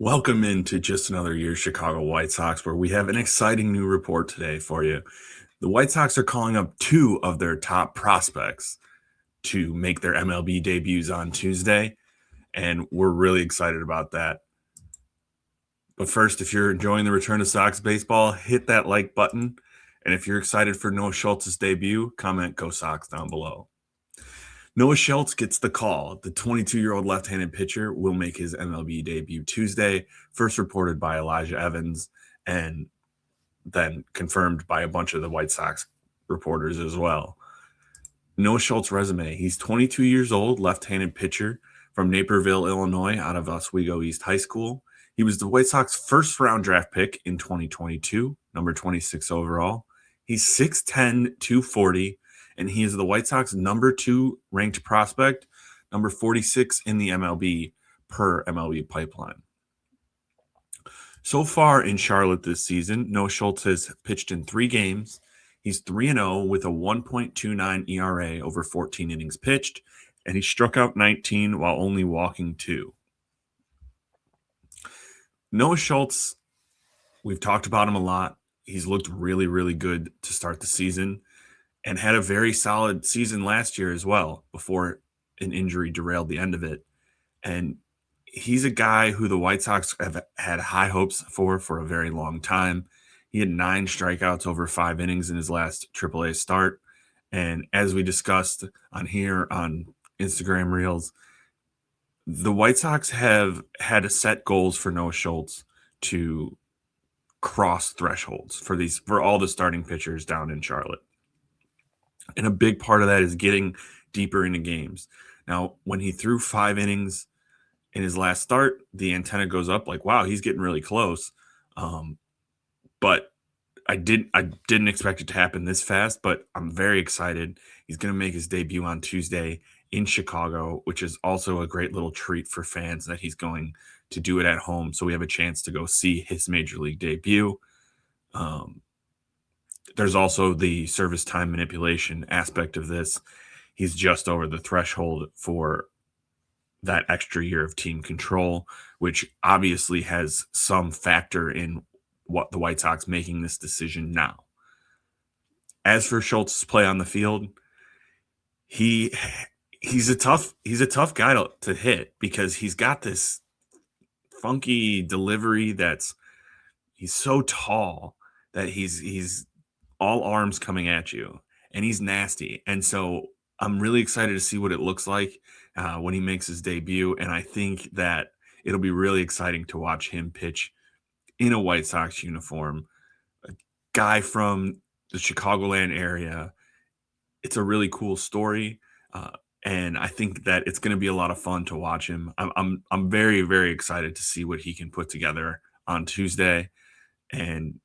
Welcome into just another year, Chicago White Sox, where we have an exciting new report today for you. The White Sox are calling up two of their top prospects to make their MLB debuts on Tuesday, and we're really excited about that. But first, if you're enjoying the return of Sox baseball, hit that like button. And if you're excited for Noah Schultz's debut, comment "Go Sox" down below. Noah Schultz gets the call. The 22-year-old left-handed pitcher will make his MLB debut Tuesday, first reported by Elijah Evans and then confirmed by a bunch of the White Sox reporters as well. Noah Schultz resume. He's 22 years old, left-handed pitcher from Naperville, Illinois, out of Oswego East High School. He was the White Sox first-round draft pick in 2022, number 26 overall. He's 6'10", 240, and he is the White Sox number 2 ranked prospect, number 46 in the MLB per MLB pipeline. So far in Charlotte this season, Noah Schultz has pitched in 3 games. He's 3-0 with a 1.29 ERA over 14 innings pitched, and he struck out 19 while only walking 2. Noah Schultz, we've talked about him a lot. He's looked really, really good to start the season and had a very solid season last year as well before an injury derailed the end of it. And he's a guy who the White Sox have had high hopes for a very long time. He had 9 strikeouts over 5 innings in his last AAA start. And as we discussed on here on Instagram Reels, the White Sox have had set goals for Noah Schultz to cross thresholds for all the starting pitchers down in Charlotte. And a big part of that is getting deeper into games. Now, when he threw 5 innings in his last start, the antenna goes up like, wow, he's getting really close. But I didn't expect it to happen this fast, but I'm very excited. He's going to make his debut on Tuesday in Chicago, which is also a great little treat for fans that he's going to do it at home. So we have a chance to go see his major league debut. There's also the service time manipulation aspect of this. He's just over the threshold for that extra year of team control, which obviously has some factor in what the White Sox making this decision now. As for Schultz's play on the field, he's a tough guy to hit because he's got this funky delivery he's so tall that he's all arms coming at you, and he's nasty. And so I'm really excited to see what it looks like when he makes his debut, and I think that it'll be really exciting to watch him pitch in a White Sox uniform. A guy from the Chicagoland area. It's a really cool story, and I think that it's going to be a lot of fun to watch him. I'm very, very excited to see what he can put together on Tuesday, and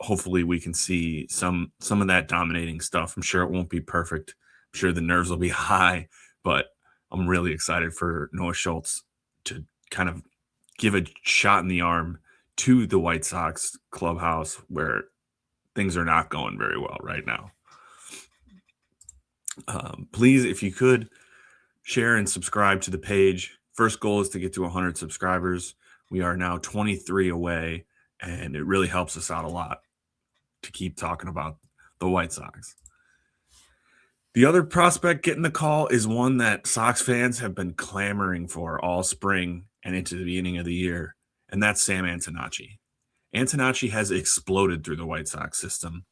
hopefully we can see some of that dominating stuff. I'm sure it won't be perfect. I'm sure the nerves will be high, but I'm really excited for Noah Schultz to kind of give a shot in the arm to the White Sox clubhouse where things are not going very well right now. Please, if you could, share and subscribe to the page. First goal is to get to 100 subscribers. We are now 23 away, and it really helps us out a lot to keep talking about the White Sox. The other prospect getting the call is one that Sox fans have been clamoring for all spring and into the beginning of the year, and that's Sam Antonacci. Antinachi has exploded through the White Sox system,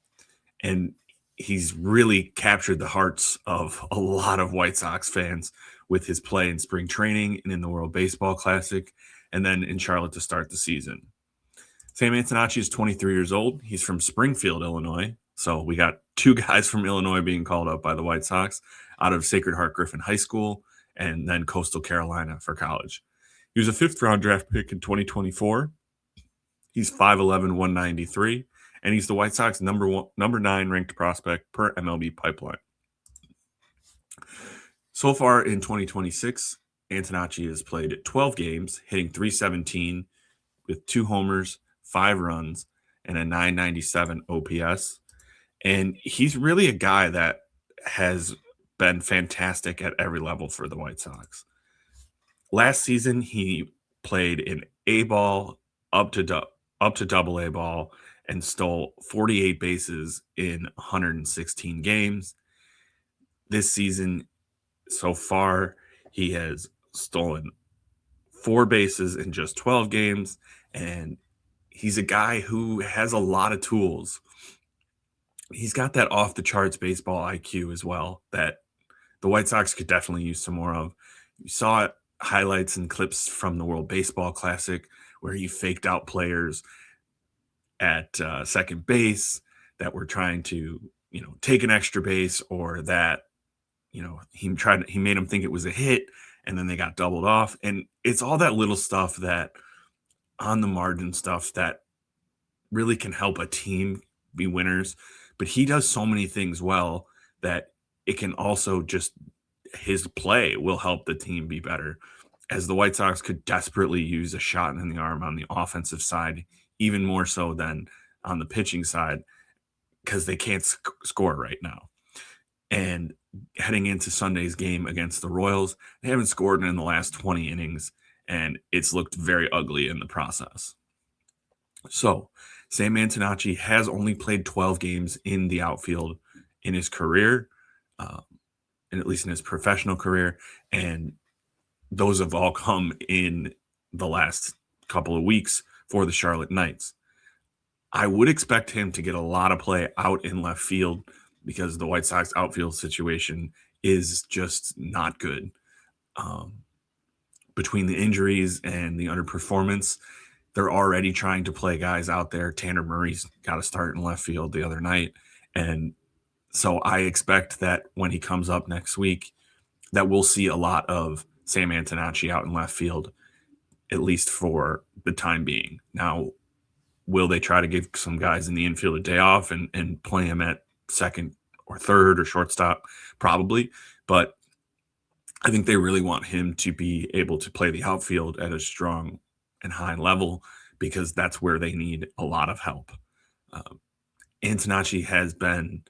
and he's really captured the hearts of a lot of White Sox fans with his play in spring training and in the World Baseball Classic, and then in Charlotte to start the season. Sam Antonacci is 23 years old. He's from Springfield, Illinois. So we got 2 guys from Illinois being called up by the White Sox out of Sacred Heart Griffin High School and then Coastal Carolina for college. He was a 5th-round draft pick in 2024. He's 5'11", 193, and he's the White Sox number 9 ranked prospect per MLB pipeline. So far in 2026, Antinachi has played 12 games, hitting .317 with 2 homers, 5 runs, and a .997 OPS. And he's really a guy that has been fantastic at every level for the White Sox. Last season, he played in A ball up to up to double A ball and stole 48 bases in 116 games. This season so far, he has stolen 4 bases in just 12 games, and he's a guy who has a lot of tools. He's got that off the charts baseball IQ as well that the White Sox could definitely use some more of. You saw it, highlights and clips from the World Baseball Classic where he faked out players at second base that were trying to, take an extra base, or that, he made them think it was a hit and then they got doubled off. And it's all that little stuff, that on the margin stuff, that really can help a team be winners. But he does so many things well that it can also just, his play will help the team be better, as the White Sox could desperately use a shot in the arm on the offensive side, even more so than on the pitching side, because they can't score right now. And heading into Sunday's game against the Royals, they haven't scored in the last 20 innings, and it's looked very ugly in the process. So Sam Antonacci has only played 12 games in the outfield in his career, and at least in his professional career, and those have all come in the last couple of weeks for the Charlotte Knights. I would expect him to get a lot of play out in left field because the White Sox outfield situation is just not good. Between the injuries and the underperformance, they're already trying to play guys out there. Tanner Murray's got a start in left field the other night. And so I expect that when he comes up next week, that we'll see a lot of Sam Antonacci out in left field, at least for the time being. Now, will they try to give some guys in the infield a day off and play him at second or third or shortstop? Probably. But I think they really want him to be able to play the outfield at a strong and high level, because that's where they need a lot of help. Antinachi has been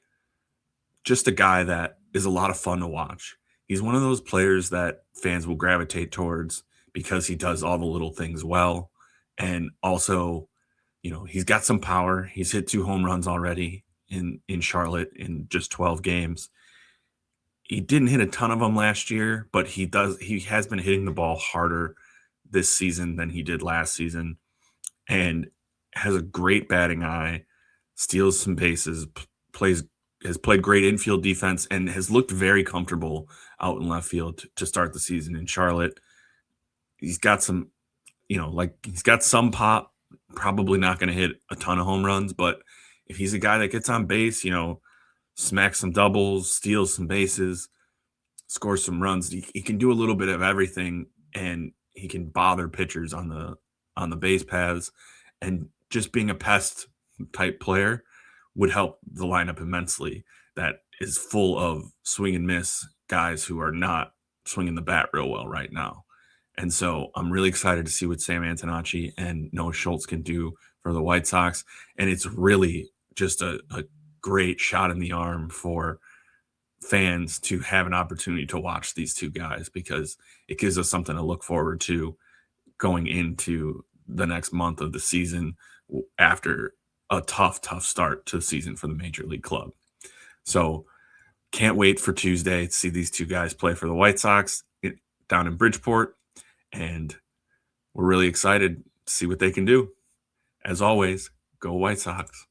just a guy that is a lot of fun to watch. He's one of those players that fans will gravitate towards because he does all the little things well. And also, he's got some power. He's hit 2 home runs already in Charlotte in just 12 games. He didn't hit a ton of them last year, but he has been hitting the ball harder this season than he did last season, and has a great batting eye, steals some bases, has played great infield defense, and has looked very comfortable out in left field to start the season in Charlotte. He's got some, he's got some pop, probably not going to hit a ton of home runs, but if he's a guy that gets on base, smacks some doubles, steals some bases, scores some runs, he can do a little bit of everything, and he can bother pitchers on the base paths, and just being a pest type player would help the lineup immensely. That is full of swing and miss guys who are not swinging the bat real well right now. And so I'm really excited to see what Sam Antonacci and Noah Schultz can do for the White Sox. And it's really just a great shot in the arm for fans to have an opportunity to watch these two guys, because it gives us something to look forward to going into the next month of the season after a tough start to the season for the Major League club. So can't wait for Tuesday to see these two guys play for the White Sox down in Bridgeport. And we're really excited to see what they can do. As always, go White Sox.